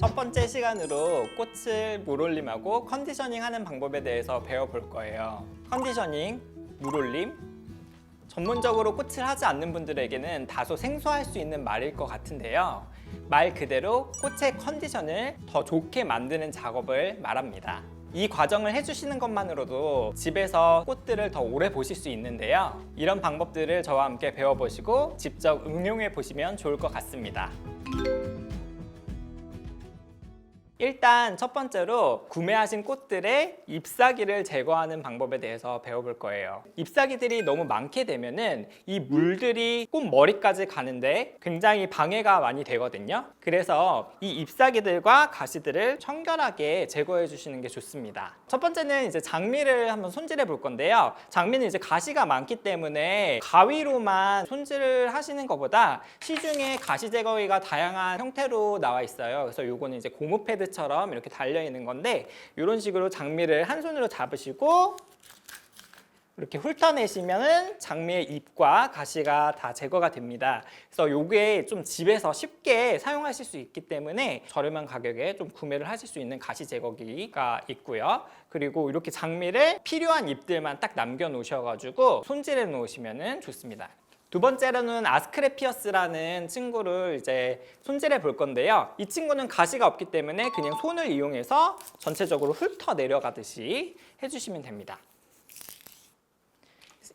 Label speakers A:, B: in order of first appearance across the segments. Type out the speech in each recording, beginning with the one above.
A: 첫 번째 시간으로 꽃을 물올림하고 컨디셔닝 하는 방법에 대해서 배워볼 거예요. 컨디셔닝, 물올림, 전문적으로 꽃을 하지 않는 분들에게는 다소 생소할 수 있는 말일 것 같은데요. 말 그대로 꽃의 컨디션을 더 좋게 만드는 작업을 말합니다. 이 과정을 해주시는 것만으로도 집에서 꽃들을 더 오래 보실 수 있는데요. 이런 방법들을 저와 함께 배워보시고 직접 응용해 보시면 좋을 것 같습니다. 일단 첫 번째로 구매하신 꽃들의 잎사귀를 제거하는 방법에 대해서 배워볼 거예요. 잎사귀들이 너무 많게 되면은 이 물들이 꽃 머리까지 가는데 굉장히 방해가 많이 되거든요. 그래서 이 잎사귀들과 가시들을 청결하게 제거해 주시는 게 좋습니다. 첫 번째는 이제 장미를 한번 손질해 볼 건데요. 장미는 이제 가시가 많기 때문에 가위로만 손질을 하시는 것보다 시중에 가시 제거기가 다양한 형태로 나와 있어요. 그래서 요거는 이제 고무 패드 처럼 이렇게 달려 있는 건데 이런 식으로 장미를 한 손으로 잡으시고 이렇게 훑어내시면은 장미의 잎과 가시가 다 제거가 됩니다. 그래서 요게 좀 집에서 쉽게 사용하실 수 있기 때문에 저렴한 가격에 좀 구매를 하실 수 있는 가시 제거기가 있고요. 그리고 이렇게 장미를 필요한 잎들만 딱 남겨 놓으셔가지고 손질해 놓으시면은 좋습니다. 두 번째로는 아스크레피어스라는 친구를 이제 손질해 볼 건데요. 이 친구는 가시가 없기 때문에 그냥 손을 이용해서 전체적으로 훑어 내려가듯이 해주시면 됩니다.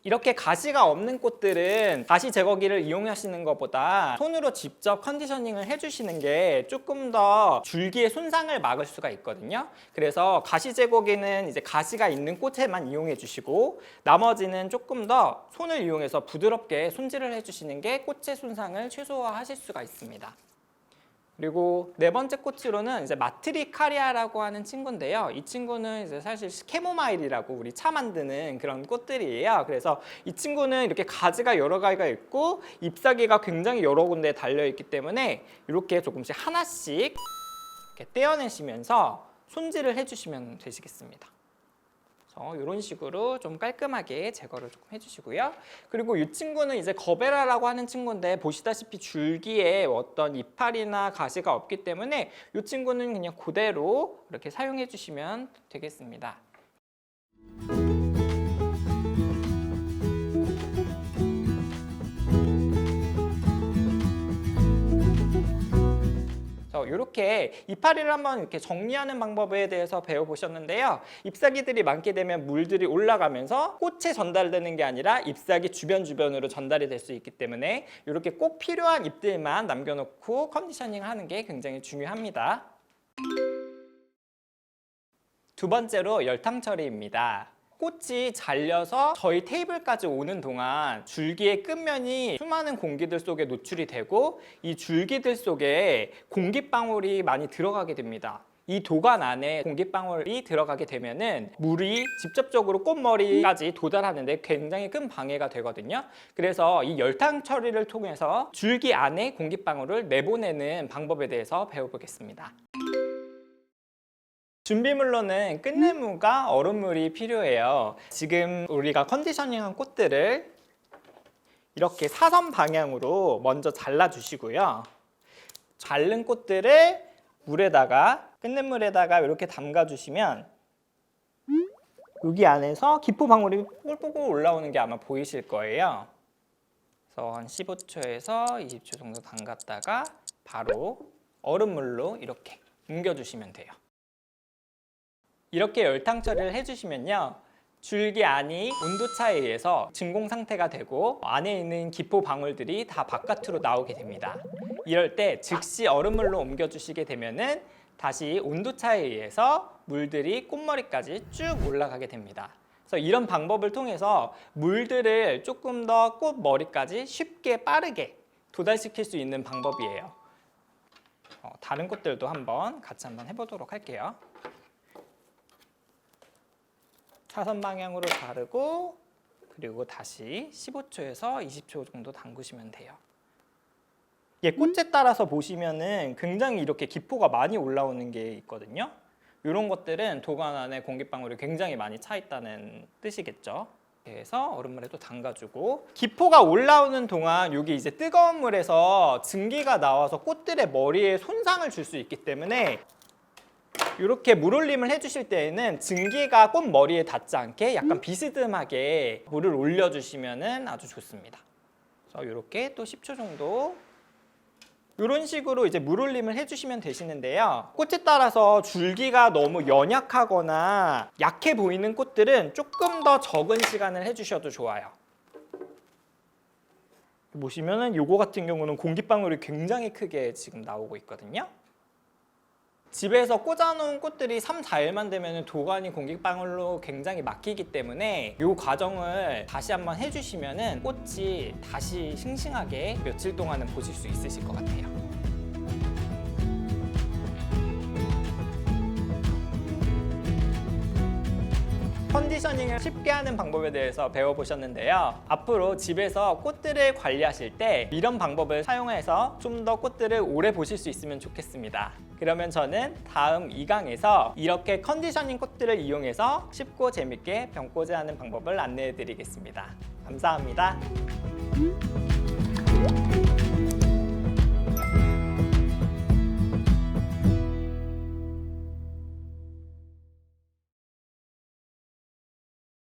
A: 이렇게 가시가 없는 꽃들은 가시 제거기를 이용하시는 것보다 손으로 직접 컨디셔닝을 해주시는 게 조금 더 줄기의 손상을 막을 수가 있거든요. 그래서 가시 제거기는 이제 가시가 있는 꽃에만 이용해 주시고 나머지는 조금 더 손을 이용해서 부드럽게 손질을 해주시는 게 꽃의 손상을 최소화하실 수가 있습니다. 그리고 네 번째 꽃으로는 이제 마트리카리아라고 하는 친구인데요. 이 친구는 이제 사실 캐모마일이라고 우리 차 만드는 그런 꽃들이에요. 그래서 이 친구는 이렇게 가지가 여러 가지가 있고 잎사귀가 굉장히 여러 군데 달려 있기 때문에 이렇게 조금씩 하나씩 이렇게 떼어내시면서 손질을 해주시면 되시겠습니다. 이런 식으로 좀 깔끔하게 제거를 조금 해주시고요. 그리고 이 친구는 이제 거베라라고 하는 친구인데 보시다시피 줄기에 어떤 이파리나 가시가 없기 때문에 이 친구는 그냥 그대로 이렇게 사용해 주시면 되겠습니다. 이렇게 이파리를 한번 이렇게 정리하는 방법에 대해서 배워보셨는데요. 잎사귀들이 많게 되면 물들이 올라가면서 꽃에 전달되는 게 아니라 잎사귀 주변으로 전달이 될 수 있기 때문에 이렇게 꼭 필요한 잎들만 남겨놓고 컨디셔닝 하는 게 굉장히 중요합니다. 두 번째로 열탕 처리입니다. 꽃이 잘려서 저희 테이블까지 오는 동안 줄기의 끝면이 수많은 공기들 속에 노출이 되고 이 줄기들 속에 공기방울이 많이 들어가게 됩니다. 이 도관 안에 공기방울이 들어가게 되면은 물이 직접적으로 꽃머리까지 도달하는데 굉장히 큰 방해가 되거든요. 그래서 이 열탕 처리를 통해서 줄기 안에 공기방울을 내보내는 방법에 대해서 배워보겠습니다. 준비물로는 끝내무가 얼음물이 필요해요. 지금 우리가 컨디셔닝한 꽃들을 이렇게 사선 방향으로 먼저 잘라주시고요. 자른 꽃들을 끝내물에다가 이렇게 담가주시면 여기 안에서 기포 방울이 뽀글뽀글 올라오는 게 아마 보이실 거예요. 그래서 한 15초에서 20초 정도 담갔다가 바로 얼음물로 이렇게 옮겨주시면 돼요. 이렇게 열탕 처리를 해주시면요. 줄기 안이 온도차에 의해서 진공 상태가 되고 안에 있는 기포 방울들이 다 바깥으로 나오게 됩니다. 이럴 때 즉시 얼음물로 옮겨주시게 되면은 다시 온도차에 의해서 물들이 꽃머리까지 쭉 올라가게 됩니다. 그래서 이런 방법을 통해서 물들을 조금 더 꽃머리까지 쉽게 빠르게 도달시킬 수 있는 방법이에요. 다른 꽃들도 같이 한번 해보도록 할게요. 사선 방향으로 자르고 그리고 다시 15초에서 20초 정도 담그시면 돼요. 꽃에 따라서 보시면은 굉장히 이렇게 기포가 많이 올라오는 게 있거든요. 이런 것들은 도관 안에 공기방울이 굉장히 많이 차 있다는 뜻이겠죠. 이렇게 해서 얼음물에 또 담가주고, 기포가 올라오는 동안 여기 이제 뜨거운 물에서 증기가 나와서 꽃들의 머리에 손상을 줄 수 있기 때문에 이렇게 물올림을 해주실 때에는 증기가 꽃 머리에 닿지 않게 약간 비스듬하게 물을 올려주시면 아주 좋습니다. 그래서 이렇게 또 10초 정도 이런 식으로 이제 물올림을 해주시면 되시는데요. 꽃에 따라서 줄기가 너무 연약하거나 약해 보이는 꽃들은 조금 더 적은 시간을 해주셔도 좋아요. 보시면은 요거 같은 경우는 공기방울이 굉장히 크게 지금 나오고 있거든요. 집에서 꽂아놓은 꽃들이 3, 4일만 되면 도가니 공기방울로 굉장히 막히기 때문에 이 과정을 다시 한번 해주시면 꽃이 다시 싱싱하게 며칠 동안은 보실 수 있으실 것 같아요. 컨디셔닝을 쉽게 하는 방법에 대해서 배워보셨는데요. 앞으로 집에서 꽃들을 관리하실 때 이런 방법을 사용해서 좀 더 꽃들을 오래 보실 수 있으면 좋겠습니다. 그러면 저는 다음 2강에서 이렇게 컨디셔닝 꽃들을 이용해서 쉽고 재밌게 병꽂이하는 방법을 안내해 드리겠습니다. 감사합니다.